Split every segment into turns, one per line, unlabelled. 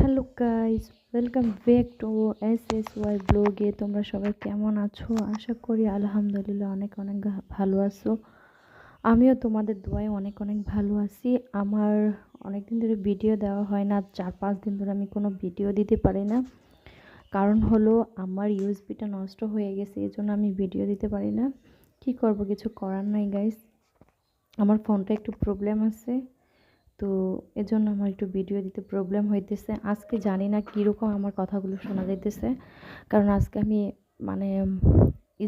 Hello guys, welcome back to SSY ব্লগে। তোমরা সবাই কেমন আছো? আশা করি আলহামদুলিল্লাহ অনেক অনেক ভালো আছো। আমিও তোমাদের দোয়ায় অনেক অনেক ভালো আছি। আমার অনেক দিন ধরে ভিডিও দেওয়া হয় না, 4-5 দিন ধরে আমি কোনো ভিডিও দিতে পারি না। কারণ হলো আমার ইউএসবিটা নষ্ট হয়ে গেছে, এই জন্য আমি ভিডিও দিতে পারি না। কি করব, কিছু করার নাই গাইস। আমার ফোনটা একটু প্রবলেম আছে, তো এজন্য আমার একটু ভিডিও দিতে প্রবলেম হইতেছে। আজকে জানি না কীরকম আমার কথাগুলো শোনা যাইতেছে, কারণ আজকে আমি মানে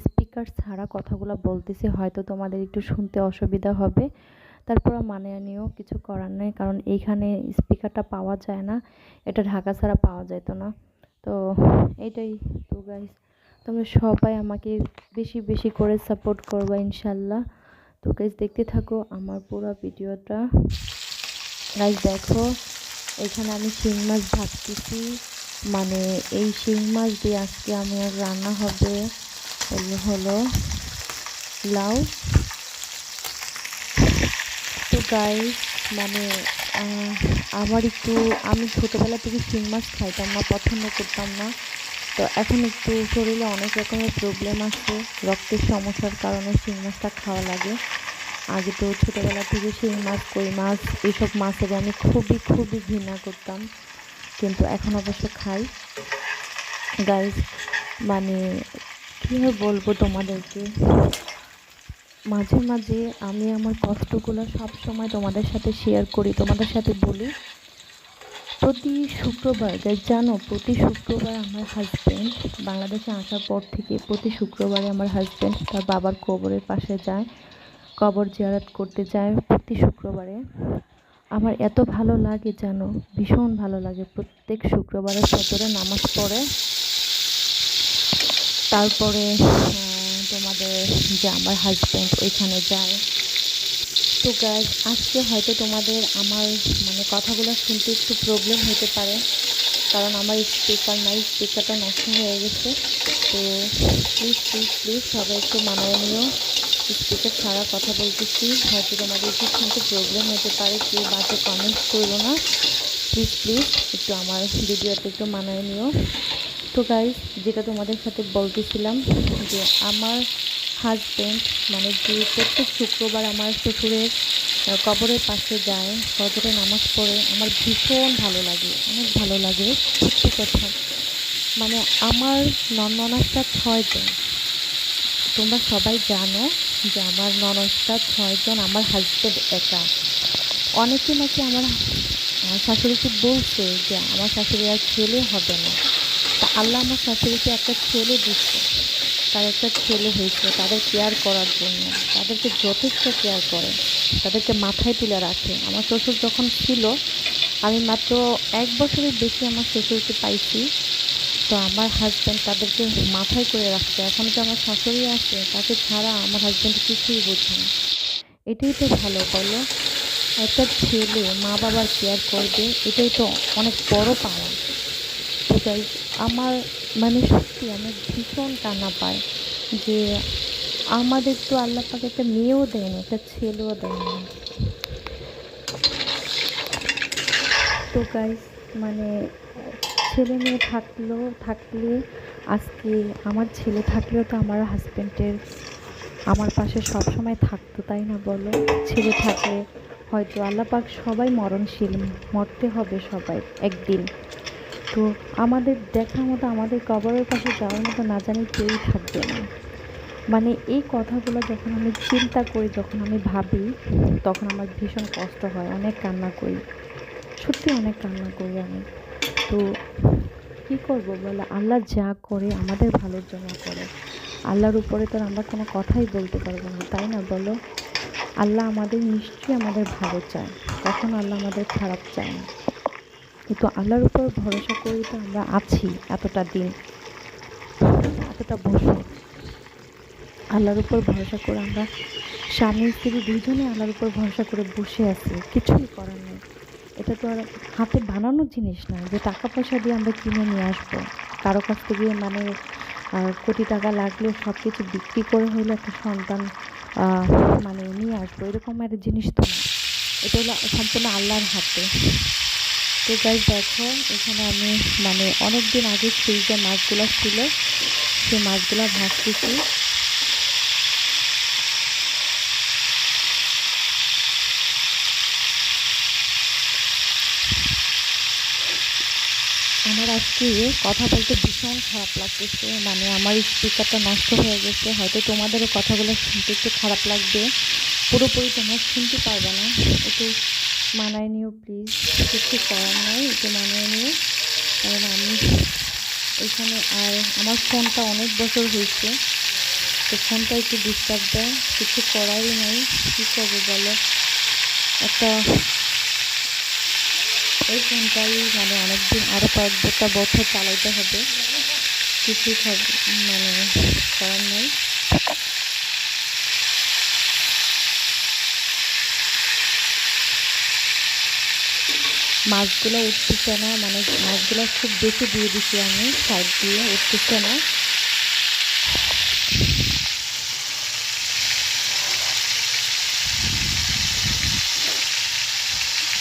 স্পিকার ছাড়া কথাগুলো বলতেছি, হয়তো তোমাদের একটু শুনতে অসুবিধা হবে। তারপর মানিয়ে নিও, কিছু করার নেই, কারণ এইখানে স্পিকারটা পাওয়া যায় না, এটা ঢাকা ছাড়া পাওয়া যেত না। তো এইটাই। তো গাইস, তোমরা সবাই আমাকে বেশি বেশি করে সাপোর্ট করবা ইনশাল্লাহ। তো গাইস, দেখতে থাকো আমার পুরো ভিডিওটা। গাইস দেখো, এখানে আমি শিং মাছ ভাজতেছি। মানে এই শিং মাছ দিয়ে আজকে আমার রান্না হবে হলো লাউ। তো গাইস, মানে আমার একটু, আমি ছোটোবেলা থেকে শিং মাছ খাইতাম না, পছন্দ করতাম না। তো এখন একটু শরীরে অনেক রকমের প্রবলেম আছে, রক্তের সমস্যার কারণে শিং মাছটা খাওয়া লাগে। আগে তো ছোটোবেলা থেকে শিং মাছ, কই মাছ, এইসব মাছের আমি খুবই খুবই ঘৃণা করতাম, কিন্তু এখন অবশ্য খাই। গাইস, মানে কীভাবে বলবো তোমাদেরকে, মাঝে মাঝে আমি আমার কষ্টগুলো সব সময় তোমাদের সাথে শেয়ার করি, তোমাদের সাথে বলি। প্রতি শুক্রবার গাইস, জানো, প্রতি শুক্রবার আমার হাজব্যান্ড বাংলাদেশে আসার পর থেকে প্রতি শুক্রবারে আমার হাজব্যান্ড তার বাবার কবরের পাশে যায়, কবর জিয়ারত করতে যায় প্রতি শুক্রবারে। আমার এত ভালো লাগে, জানো, ভীষণ ভালো লাগে। প্রত্যেক শুক্রবারে ফজরে নামাজ পড়ে, তারপরে তোমাদের যে আমার হাজব্যান্ড ওইখানে যায়। তো গাইস, আজকে হয়তো তোমাদের আমার মানে কথাগুলো শুনতে একটু প্রবলেম হতে পারে, কারণ আমার স্পিকার নাই, স্পিকারটা নষ্ট হয়ে গেছে। তো প্লিজ প্লিজ প্লিজ সবাই একটু মানায় নিও, স্পিকার ছাড়া কথা বলতেছি, হয়তো তোমাদের একটু শুনতে প্রবলেম হতে পারে, কেউ বাজে কমেন্ট করো না, প্লিজ প্লিজ একটু আমার ভিডিওতে একটু মানায় নিও। তো গাইস, যেটা তোমাদের সাথে বলতেছিলাম, যে আমার হাজব্যান্ড মানে যে প্রত্যেক শুক্রবার আমার শ্বশুরের কবরের পাশে যায়, ফজরে নামাজ পড়ে, আমার ভীষণ ভালো লাগে, অনেক ভালো লাগে, সত্যি কথা। মানে আমার ননদটা 6 জন, তোমরা সবাই জানো যে আমার ননদটা 6 জন, আমার হাজব্যান্ড একা। অনেকে নাকি আমার শাশুড়িকে বলছে যে আমার শাশুড়ি আর ছেলে হবে না, তা আল্লাহ আমার শাশুড়িকে একটা ছেলে দিচ্ছে, তার একটা ছেলে হয়েছে, তাদের কেয়ার করার জন্য, তাদেরকে যথেষ্ট কেয়ার করে, তাদেরকে মাথায় তুলে রাখে। আমার শ্বশুর যখন ছিল, আমি মাত্র 1 বছরের বেশি আমার শ্বশুরকে পাইছি, তো আমার হাজব্যান্ড তাদেরকে মাথায় করে রাখছে। এখন যে আমার শাশুড়ি আছে, তাকে ছাড়া আমার হাজব্যান্ড কিছুই বোঝে না। এটাই তো ভালো, বলো? একটা ছেলে মা বাবার কেয়ার করবে, এটাই তো অনেক বড় পাওয়া। তো গাইস, আমার মানে সত্যি আমি ভীষণ কান্না পাই যে আমাদের তো আল্লাহ পাক একটা মেয়েও দেয়নি, একটা ছেলেও দেয়নি। তো গাইস, মানে ছেলে মেয়ে থাকলে আজকে আমার ছেলে থাকলেও তো আমার হাজব্যান্ডের আমার পাশে সব সময় থাকতো, তাই না বলো? ছেলে থাকলে হয়তো আল্লাহ পাক, সবাই মরণশীল, মরতে হবে সবাই একদিন। তো আমাদের দেখার মতো, আমাদের কবরের পাশে যাওয়ার মতো না জানি কেউই থাকবে না। মানে এই কথাগুলো যখন আমি চিন্তা করি, যখন আমি ভাবি, তখন আমার ভীষণ কষ্ট হয়, অনেক কান্না করি, সত্যি অনেক কান্না করি আমি। তো কী করব বলো, আল্লাহ যা করে আমাদের ভালোর জন্য করে। আল্লাহর উপরে তো আর আমরা কোনো কথাই বলতে পারবো না, তাই না বলো? আল্লাহ আমাদের নিশ্চয়ই আমাদের ভালো চায়, কখনো আল্লাহ আমাদের খারাপ চায় না। কিন্তু আল্লাহর উপর ভরসা করেই তো আমরা আছি এতটা দিন, এতটা বছর। আল্লাহর উপর ভরসা করে আমরা স্বামী স্ত্রী দুইজনে আল্লাহর উপর ভরসা করে বসে আছি, কিছুই করার নেই। এটা তো আর হাতে বানানো জিনিস না যে টাকা পয়সা দিয়ে আমরা কিনে নিয়ে আসবো কারো কাছ থেকে। মানে কোটি টাকা লাগলে সব কিছু বিক্রি করে হইলে একটা সন্তান মানে নিয়ে আসবো, এরকম একটা জিনিস তো না। এটা হলো সম্পূর্ণ আল্লাহর হাতে। তো গাইস দেখো, এখানে আমি অনেক দিন আগে ফ্রিজে মাছগুলো ছিল, সেই মাছগুলো ভাজতেছি। আমার আজকে কথা বলতে ভীষণ খারাপ লাগতেছে, আমার স্পিকারটা নষ্ট হয়ে গেছে। হয়তো তোমাদেরও কথাগুলো শুনতে একটু খারাপ লাগবে, পুরোপুরি তোমরা শুনতে পারবে না। একটু মানায় নিও প্লিজ, কিছু করার নাই, একটু মানায় নিও। কারণ আমি এখানে আর আমার ফোনটা অনেক বছর হয়েছে, তো ফোনটা একটু ডিস্টার্ব দেয়, কিছু করারই নাই। কী করবো বলো, একটা এই ফোনটাই অনেকদিন আরও কয়েকটা বছর চালাইতে হবে, কিছু করার নাই। মাছগুলো উঠতেছে না, মাছগুলো খুব বেশি দিয়ে দিচ্ছি আমি, সাইড দিয়ে উঠতেছে না।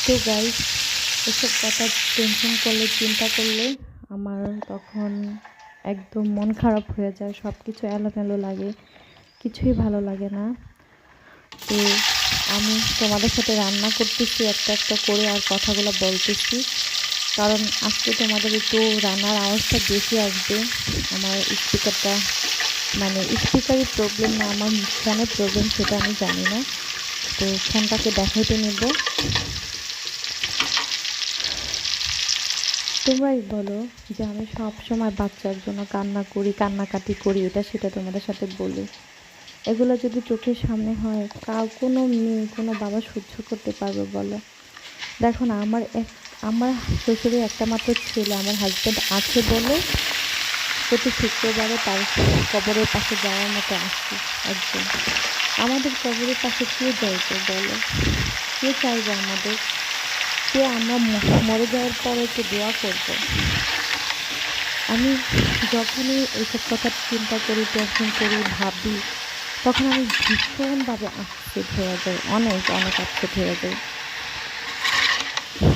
তো গাইস, এসব কথা টেনশন করলে, চিন্তা করলে আমার তখন একদম মন খারাপ হয়ে যায়, সব কিছু এলোমেলো লাগে, কিছুই ভালো লাগে না। তো আমি তোমাদের সাথে রান্না করতেছি একটা একটা করে, আর কথাগুলো বলতেছি, কারণ আজকে তোমাদের একটু রান্নার আওয়াজটা বেশি আসবে। আমার স্পিকারটা স্পিকারের প্রবলেম না, আমার ফোনের প্রবলেম, সেটা আমি জানি না। তো ফোনটাকে দেখাইতে নেব। তোমরাই বলো যে আমি সব সময় বাচ্চার জন্য কান্নাকাটি করি, এটা সেটা তোমাদের সাথে বলি। এগুলো যদি চোখের সামনে হয়, কোনো মেয়ে, কোনো বাবা সহ্য করতে পারবে বলো? দেখো না, আমার শ্বশুরের একটা মাত্র ছেলে, আমার হাজব্যান্ড আছে বলে প্রতি শুক্রবারে তার কবরের পাশে যাওয়ার মতো আসি একজন। আমাদের কবরের পাশে কে যাইবে বলো? কে চাইবে আমাদের? কে আমরা মরে যাওয়ার পরে একটু দোয়া করবো? আমি যখনই এইসব কথা চিন্তা করি, টেনশন করি, ভাবি, তখন আমি ভীষণভাবে আপসেট হয়ে যাই, অনেক অনেক আপসেট হয়ে যাই।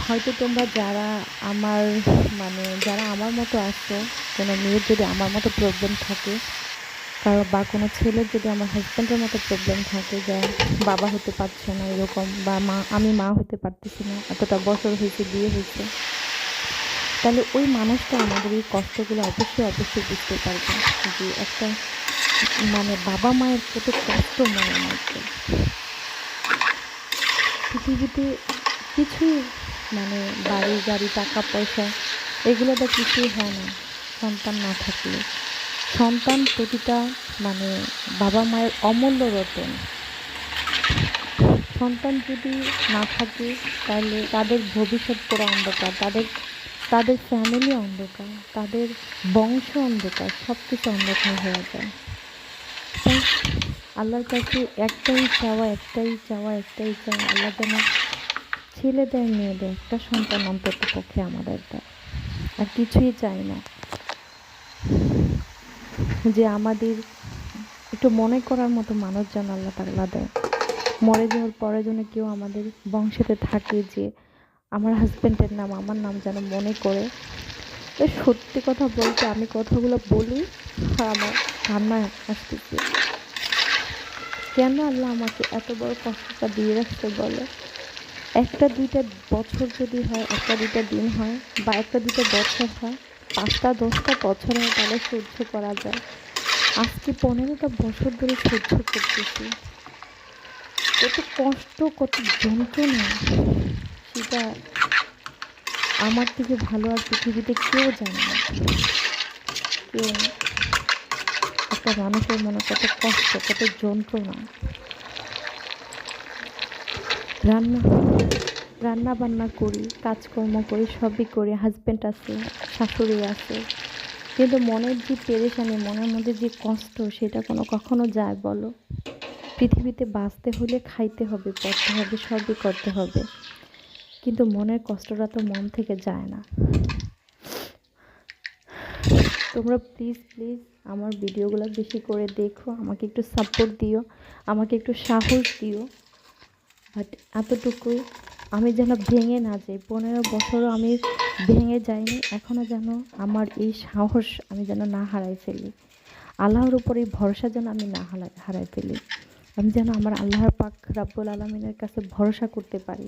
হয়তো তোমরা যারা আমার মতো আছো, কোনো মেয়ের যদি আমার মতো প্রবলেম থাকে, বা কোনো ছেলের যদি আমার হাজব্যান্ডের মতো প্রবলেম থাকে, যে বাবা হতে পারছে না এরকম, বা আমি মা হতে পারতেছি না, এতটা বছর হয়েছে, বিয়ে হয়েছে, তাহলে ওই মানুষটা আমাদের এই কষ্টগুলো অবশ্যই অবশ্যই বুঝতে পারবে, যে একটা বাবা মায়ের কত কষ্ট মনের মধ্যে। পৃথিবীতে কিছুই বাড়ি গাড়ি টাকা পয়সা এগুলোতে কিছুই হয় না সন্তান না থাকলে। সন্তান প্রতিটা বাবা মায়ের অমূল্য রতন। সন্তান যদি না থাকে, তাহলে তাদের ভবিষ্যৎ পুরো অন্ধকার, তাদের ফ্যামিলি অন্ধকার, তাদের বংশ অন্ধকার, সব কিছু অন্ধকার হয়ে যায়। তাই আল্লাহর কাছে একটাই চাওয়া, আল্লাহ যেন ছেলে দেয়, মেয়ে দেয়, একটা সন্তান অন্তত পক্ষে আমাদের দেয়। আর কিছুই চাই না, যে আমাদের একটু মনে করার মতো মানুষ যেন আল্লাহ তাআলা দেয়। মরে যাওয়ার পরে যেন কেউ আমাদের বংশেতে থাকে, যে আমার হাজব্যান্ডের নাম, আমার নাম যেন মনে করে। সত্যি কথা বলতে, আমি কথাগুলো বলি আর আমার কান্না আসতেছে। কেন আল্লাহ আমাকে এত বড় কষ্টটা দিয়ে রাখছে বলো? একটা দুইটা বছর যদি হয়, একটা দুইটা দিন হয়, বা একটা দুইটা বছর হয়, 5টা 10টা বছর হয়, তাহলে সহ্য করা যায়। আজকে 15টা বছর ধরে সহ্য করতেছি, কত কষ্ট, কত যন্ত্রণা, সেটা আমার থেকে ভালো আর পৃথিবীতে কেউ জানে না, কেউ না। একটা মানুষের মনে কত কষ্ট, কত যন্ত্রণা। রান্না রান্না বান্না করি, কাজকর্ম করি, সবই করি, হাজব্যান্ড আছে, শাশুড়ি আছে, কিন্তু মনের যে পেরেশানি, মনের মধ্যে যে কষ্ট, সেটা কখনো যায় বলো? পৃথিবীতে বাঁচতে হলে খাইতে হবে, পড়তে হবে, সবই করতে হবে, কিন্তু মনের কষ্টটা তো মন থেকে যায় না। তোমরা প্লিজ প্লিজ আমার ভিডিওগুলো বেশি করে দেখো, আমাকে একটু সাপোর্ট দিও, আমাকে একটু সাহস দিও। বাট এতটুকুই, আমি যেন ভেঙে না যাই। 15 বছরও আমি ভেঙে যাইনি, এখনও যেন আমার এই সাহস আমি যেন না হারাই ফেলি। আল্লাহর উপর এই ভরসা যেন আমি না হারাই ফেলি। আমি যেন আমার আল্লাহর পাক রাব্বুল আলামিনের কাছে ভরসা করতে পারি।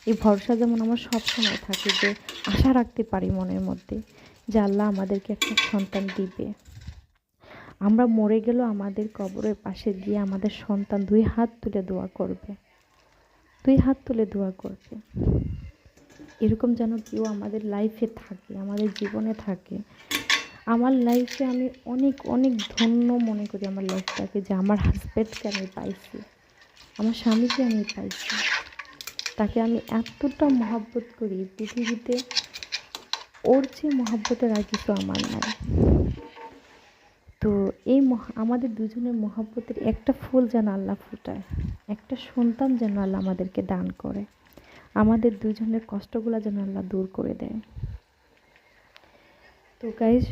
এই ভরসা যেমন আমার সবসময় থাকে, যে আশা রাখতে পারি মনের মধ্যে যে আল্লাহ আমাদেরকে একটা সন্তান দিবে। আমরা মরে গেলেও আমাদের কবরের পাশে গিয়ে আমাদের সন্তান 2 হাত তুলে দোয়া করবে, 2 হাত তুলে দোয়া করবে। এরকম যেন কেউ আমাদের লাইফে থাকে, আমাদের জীবনে থাকে। আমার লাইফে আমি অনেক অনেক ধন্য মনে করি আমার লাইফটাকে, যে আমার হাজব্যান্ডকে আমি পাইছি, আমার স্বামীকে আমি পাইছি। তাকে আমি এতটা মহব্বত করি, পৃথিবীতে ওর চেয়ে মহব্বতের আর কিছু আমার নাই। তো এই আমাদের দুজনের মহব্বতের একটা ফুল যেন আল্লাহ ফুটায়, একটা সন্তান যেন আল্লাহ আমাদেরকে দান করে, আমাদের দুজনের কষ্টগুলো যেন আল্লাহ দূর করে দেয়। তো গাইজ,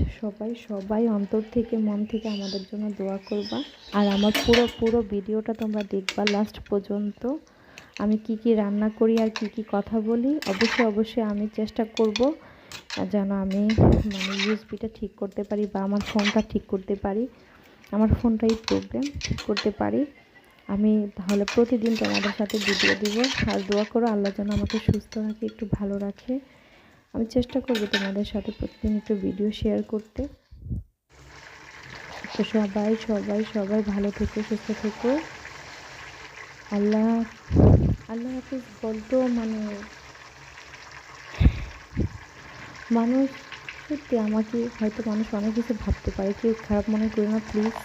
সবাই অন্তর থেকে মন থেকে আমাদের জন্য দোয়া করবা। আর আমার পুরো ভিডিওটা তোমরা দেখবা লাস্ট পর্যন্ত। আমি কি কি রান্না করি আর কি কি কথা বলি, অবশ্যই আমি চেষ্টা করব যেন আমি ইউএসবিটা ঠিক করতে পারি, বা আমার ফোনটা ঠিক করতে পারি। আমার ফোনটাই প্রবলেম, ঠিক করতে পারি আমি। তাহলে প্রতিদিন তোমাদের সাথে ভিডিও দিব। আর দোয়া করো আল্লাহ যেন আমাকে সুস্থ রাখে, একটু ভালো রাখে। আমি চেষ্টা করব তোমাদের সাথে প্রতিদিন একটু ভিডিও শেয়ার করতে। তো সবাই ভালো থেকো, সুস্থ থেকো। আল্লাহ হাফিজ বলতেও মানুষ সত্যি আমাকে হয়তো মানুষ অনেক কিছু ভাবতে পারে, কেউ খারাপ মনে করে না প্লিজ।